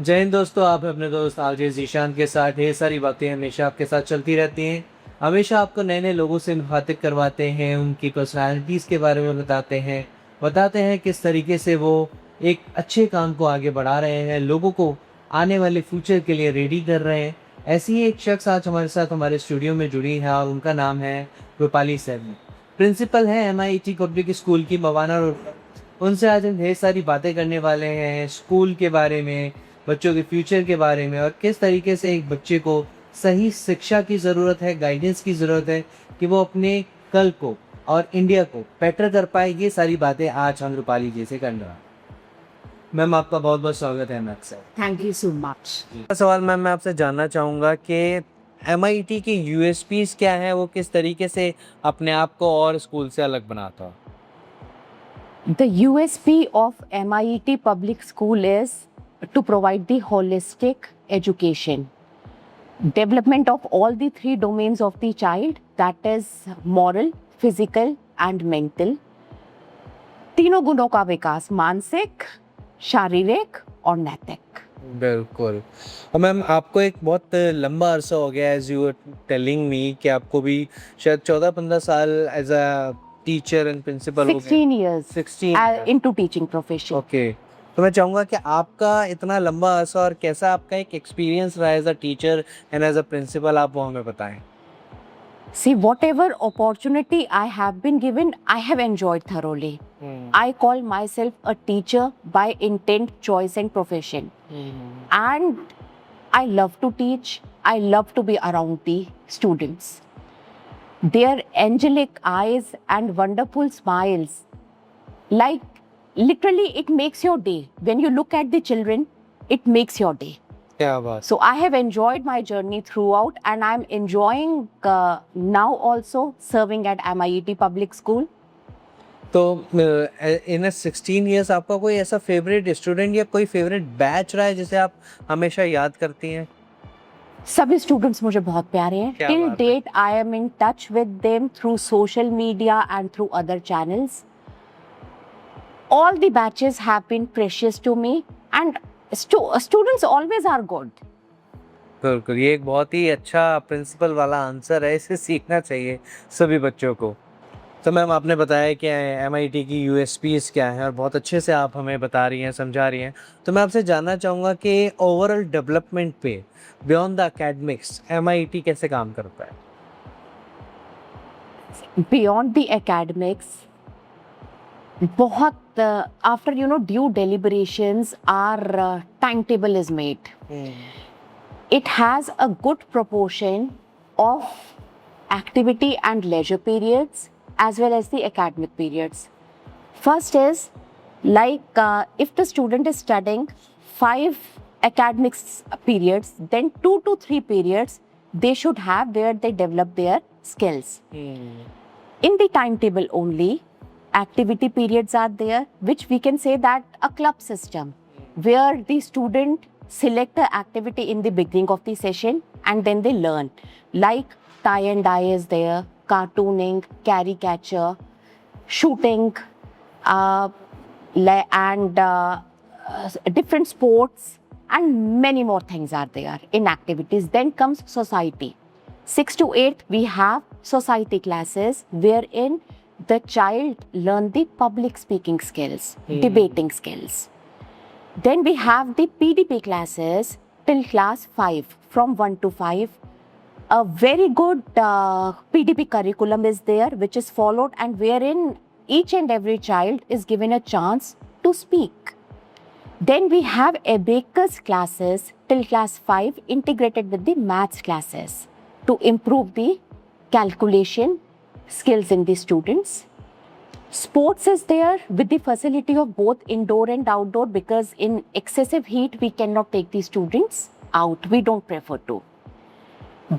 जय हिंद दोस्तों, आप अपने दोस्त आरजे जीशान के साथ। ढेर सारी बातें हमेशा आपके साथ चलती रहती हैं। हमेशा आपको नए नए लोगों से मुखातिब करवाते हैं, उनकी पर्सनालिटीज़ के बारे में बताते हैं किस तरीके से वो एक अच्छे काम को आगे बढ़ा रहे हैं, लोगों को आने वाले फ्यूचर के लिए रेडी कर रहे हैं। ऐसी ही एक शख्स आज हमारे साथ हमारे स्टूडियो में जुड़ी है और उनका नाम है रूपाली सैनी। प्रिंसिपल है MIT पब्लिक स्कूल की मवाना रोड। उनसे आज हम ढेर सारी बातें करने वाले हैं स्कूल के बारे में, बच्चों के फ्यूचर के बारे में और किस तरीके से एक बच्चे को सही शिक्षा की ज़रूरत है, गाइडेंस की ज़रूरत है कि वो अपने कल को और इंडिया को बेटर कर पाए। ये सारी बातें आज हम रूपाली जी से करने वाले हैं। मैम, आपका बहुत बहुत स्वागत है मैम से। Thank you so much. सवाल मैम, मैं आपसे जानना चाहूँगा कि MIT की USPs क्या है, वो किस तरीके से अपने आप को और स्कूल से अलग बनाता है? The USP of MIT Public School is to provide the holistic education, development of all the three domains of the child, that is moral, physical and mental. तीनों गुणों का विकास, मानसिक, शारीरिक और नैतिक। बिल्कुल। और मैम, आपको एक बहुत लंबा अरसा हो गया, एज यू टेलिंग मी, कि आपको भी शायद 14-15 साल as a teacher and principal हो गए। 16 years 16 into teaching profession. Okay. तो मैं चाहूँगा कि आपका इतना लंबा अरसा और कैसा आपका एक एक्सपीरियंस रहा as a teacher and as a principal, आप वो हमें बताएं। See, whatever opportunity I have been given, I have enjoyed thoroughly. I call myself a teacher by intent, choice, and profession. And I love to teach. I love to be around the students. Their angelic eyes and wonderful smiles, like literally, it makes your day. When you look at the children, it makes your day. क्या बात। So I have enjoyed my journey throughout, and I'm enjoying now also serving at MIT Public School. तो इन 16 years आपका कोई ऐसा favourite student या कोई favourite batch रहा है जिसे आप हमेशा याद करती हैं? सभी स्टूडेंट्स मुझे बहुत प्यारे हैं। क्या टिल बात है। Date I am in touch with them through social media and through other channels. All the batches have been precious to me, and students always are good. बिल्कुल, ये एक बहुत ही अच्छा प्रिंसिपल वाला आंसर है, इसे सीखना चाहिए सभी बच्चों को। तो मैम, आपने बताया कि MIT की USPs क्या हैं और बहुत अच्छे से आप हमें बता रही हैं, समझा रही हैं। तो मैं आपसे जानना चाहूँगा कि ओवरऑल डेवलपमेंट पे बियॉन्ड द एकेडमिक्स MIT कैसे काम करता है? Beyond the academics, बहुत after due deliberations, our timetable is made. It has a good proportion of activity and leisure periods as well as the academic periods. First is like if the student is studying 5 academics periods, then 2 to 3 periods they should have where they develop their skills. In the timetable only, activity periods are there, which we can say that a club system where the student select the activity in the beginning of the session and then they learn, like tie and dye is there, cartooning, caricature, shooting, and different sports and many more things are there in activities. Then comes society. 6 to 8 we have society classes wherein the child learn the public speaking skills, debating skills. Then we have the PDP classes till class 5, from 1 to 5. A very good PDP curriculum is there which is followed and wherein each and every child is given a chance to speak. Then we have abacus classes till class 5 integrated with the maths classes to improve the calculation skills in the students. Sports is there with the facility of both indoor and outdoor, because in excessive heat we cannot take the students out. We don't prefer to.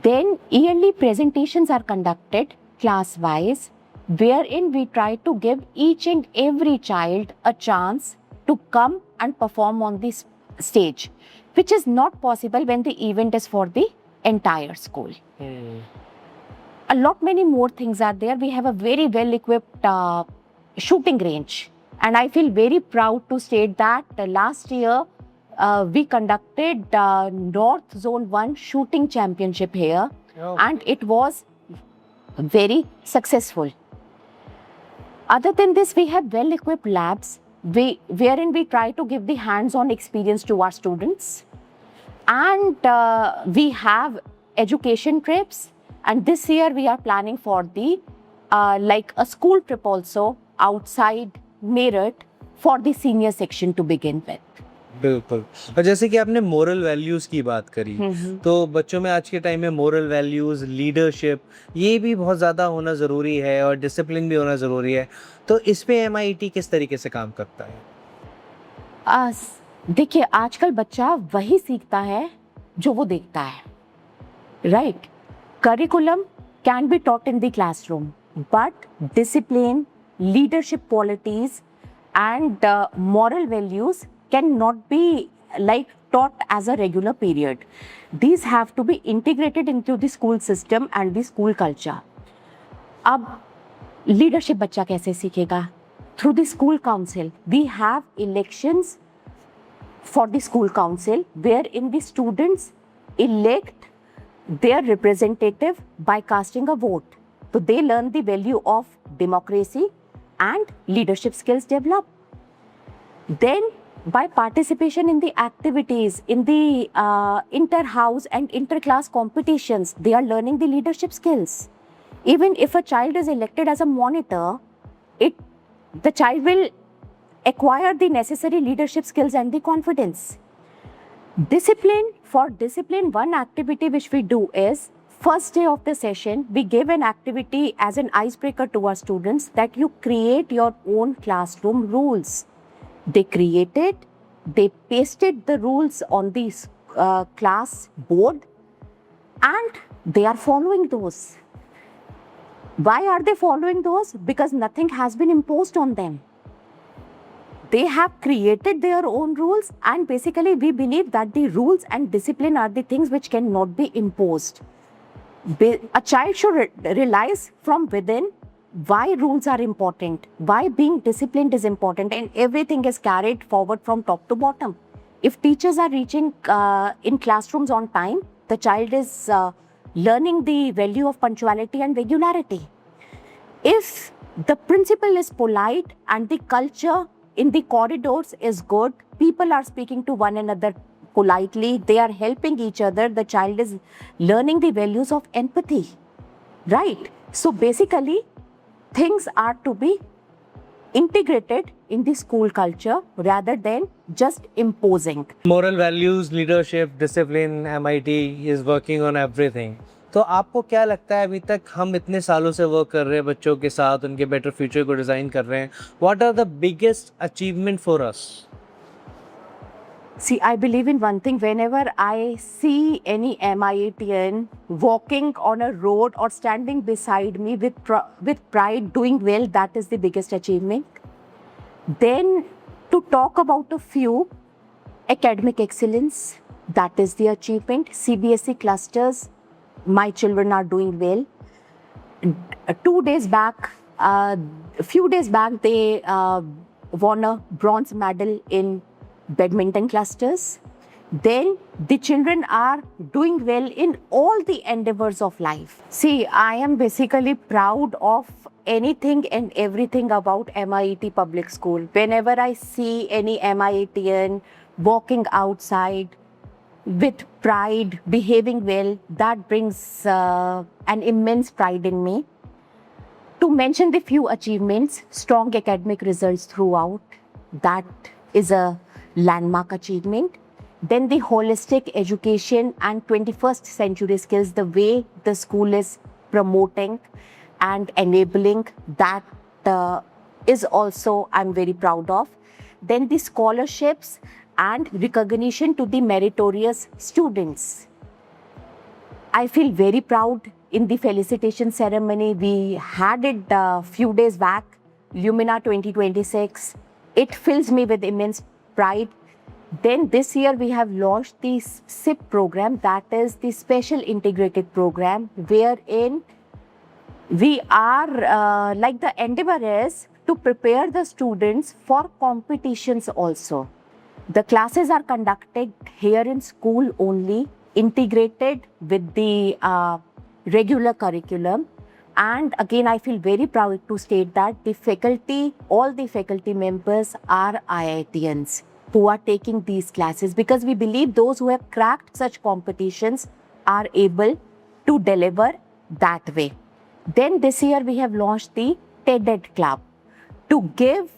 Then yearly presentations are conducted class wise, wherein we try to give each and every child a chance to come and perform on this stage, which is not possible when the event is for the entire school. A lot many more things are there. We have a very well equipped shooting range, and I feel very proud to state that last year we conducted North Zone 1 shooting championship here, and it was very successful. Other than this, we have well-equipped labs wherein we try to give the hands-on experience to our students. And we have education trips. And this year we are planning for the like a school trip also outside Meerut for the senior section to begin with. बिल्कुल। और जैसे कि आपने moral values की बात करी, तो बच्चों में आज के टाइम में मोरल वैल्यूज, लीडरशिप, ये भी बहुत ज़्यादा होना ज़रूरी है और डिसिप्लिन भी होना ज़रूरी है। तो इस पे MIT किस तरीके से काम करता है? देखिए, आजकल बच्चा वही सीखता है जो वो देखता है, right? Curriculum can be taught in the classroom, but discipline, leadership qualities and moral values cannot be like taught as a regular period. These have to be integrated into the school system and the school culture. अब leadership बच्चा कैसे सीखेगा? Through the school council. We have elections for the school council wherein the students elect their representative by casting a vote. So they learn the value of democracy and leadership skills develop. Then by participation in the activities, in the inter-house and inter-class competitions, they are learning the leadership skills. Even if a child is elected as a monitor, the child will acquire the necessary leadership skills and the confidence. Discipline, for discipline, one activity which we do is, first day of the session, we give an activity as an icebreaker to our students that you create your own classroom rules. They created, they pasted the rules on the class board and they are following those. Why are they following those? Because nothing has been imposed on them. They have created their own rules, and basically we believe that the rules and discipline are the things which cannot be imposed. A child should realize from within why rules are important, why being disciplined is important, and everything is carried forward from top to bottom. If teachers are reaching in classrooms on time, the child is learning the value of punctuality and regularity. If the principal is polite and the culture in the corridors is good, people are speaking to one another politely, they are helping each other, the child is learning the values of empathy, right? So basically, things are to be integrated in the school culture rather than just imposing. Moral values, leadership, discipline, MIT is working on everything. तो आपको क्या लगता है, अभी तक हम इतने सालों से वर्क कर रहे हैं बच्चों के साथ, उनके बेटर फ्यूचर को डिज़ाइन कर रहे हैं, what are the biggest achievement for us? See, I believe in one thing. Whenever I see any MITian walking on a road or standing beside me with pride, doing well, that is the biggest achievement. Then, to talk about a few, academic excellence, that is the achievement. CBSE clusters, my children are doing well. A few days back, they won a bronze medal in badminton clusters. Then the children are doing well in all the endeavors of life. See, I am basically proud of anything and everything about MIT Public School. Whenever I see any MITian walking outside with pride, behaving well, that brings an immense pride in me. To mention the few achievements, strong academic results throughout, that is a landmark achievement. Then the holistic education and 21st century skills, the way the school is promoting and enabling, that is also I'm very proud of. Then the scholarships and recognition to the meritorious students. I feel very proud in the felicitation ceremony. We had it a few days back, Lumina 2026. It fills me with immense pride. Then this year we have launched the SIP program, that is the Special Integrated Program, wherein we are, like the endeavor is to prepare the students for competitions also. The classes are conducted here in school only, integrated with the regular curriculum. And again, I feel very proud to state that the faculty, all the faculty members are IITians who are taking these classes, because we believe those who have cracked such competitions are able to deliver that way. Then this year we have launched the TED Club to give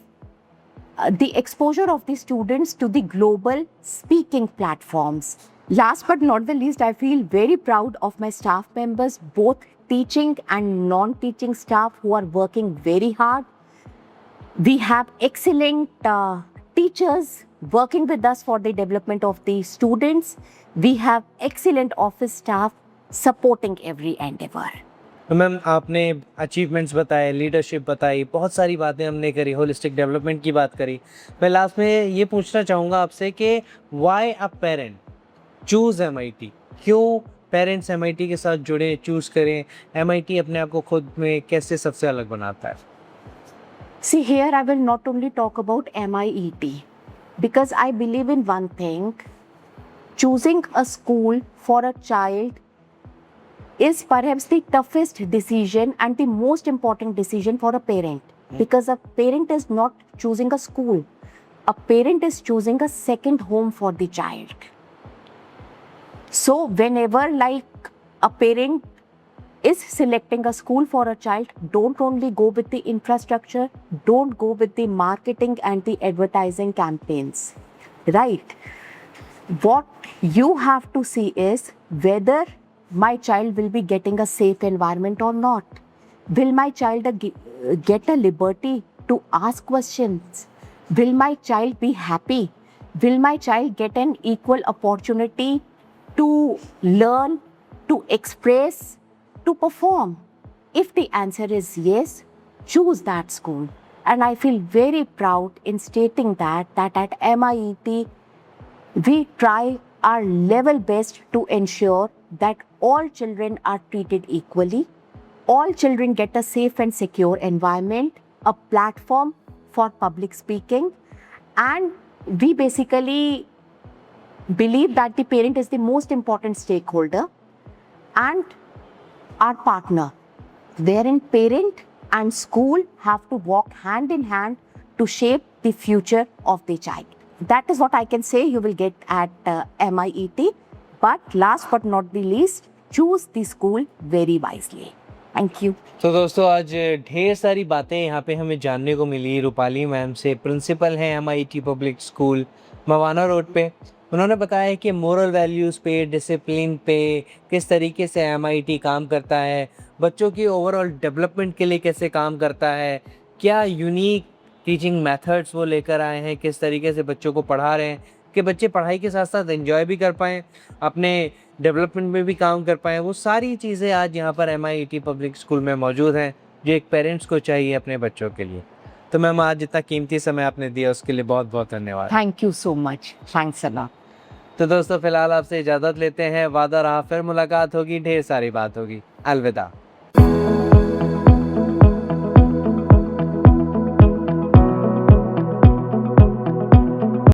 the exposure of the students to the global speaking platforms. Last but not the least, I feel very proud of my staff members, both teaching and non-teaching staff, who are working very hard. We have excellent teachers working with us for the development of the students. We have excellent office staff supporting every endeavor. तो ma'am आपने achievements बताए, leadership बताई, बहुत सारी बातें हमने करी, holistic development की बात करी। मैं लास्ट में ये पूछना चाहूँगा आपसे कि why a parent choose MIT? क्यों पेरेंट्स MIT के साथ जुड़े, चूज़ करें? MIT अपने आप को खुद में कैसे सबसे अलग बनाता है? See, here I will not only talk about MIET, because I believe in one thing: choosing a school for a child is perhaps the toughest decision and the most important decision for a parent. Because a parent is not choosing a school, a parent is choosing a second home for the child. So whenever like a parent is selecting a school for a child, don't only go with the infrastructure, don't go with the marketing and the advertising campaigns, right? What you have to see is whether my child will be getting a safe environment or not. Will my child get a liberty to ask questions? Will my child be happy? Will my child get an equal opportunity to learn, to express, to perform? If the answer is yes, choose that school. And I feel very proud in stating that at MIET, we try our level best to ensure that all children are treated equally, all children get a safe and secure environment, a platform for public speaking, and we basically believe that the parent is the most important stakeholder and our partner, wherein parent and school have to walk hand in hand to shape the future of the child. That is what I can say you will get at MIET. But last but not the least, choose the school very wisely. Thank you. तो दोस्तों आज ढेर सारी बातें यहाँ पे हमें जानने को मिली रूपाली मैम से, प्रिंसिपल हैं MIT public school Mawana road पे। उन्होंने बताया कि मोरल वैल्यूज़ पे, डिसिप्लिन पे किस तरीके से MIT काम करता है, बच्चों की ओवरऑल डेवलपमेंट के लिए कैसे काम करता है, क्या यूनिक टीचिंग मेथड्स वो लेकर आए हैं, किस तरीके से बच्चों को पढ़ा रहे हैं कि बच्चे पढ़ाई के साथ साथ एंजॉय भी कर पाएँ, अपने डेवलपमेंट में भी काम कर पाएँ। वो सारी चीज़ें आज यहाँ पर MIT पब्लिक स्कूल में मौजूद हैं जो एक पेरेंट्स को चाहिए अपने बच्चों के लिए। तो मैम आज जितना कीमती समय आपने दिया उसके लिए बहुत बहुत धन्यवाद। Thank you so much. Thanks a lot. तो दोस्तों फिलहाल आपसे इजाज़त लेते हैं, वादा रहा फिर मुलाकात होगी, ढेर सारी बात होगी। अलविदा।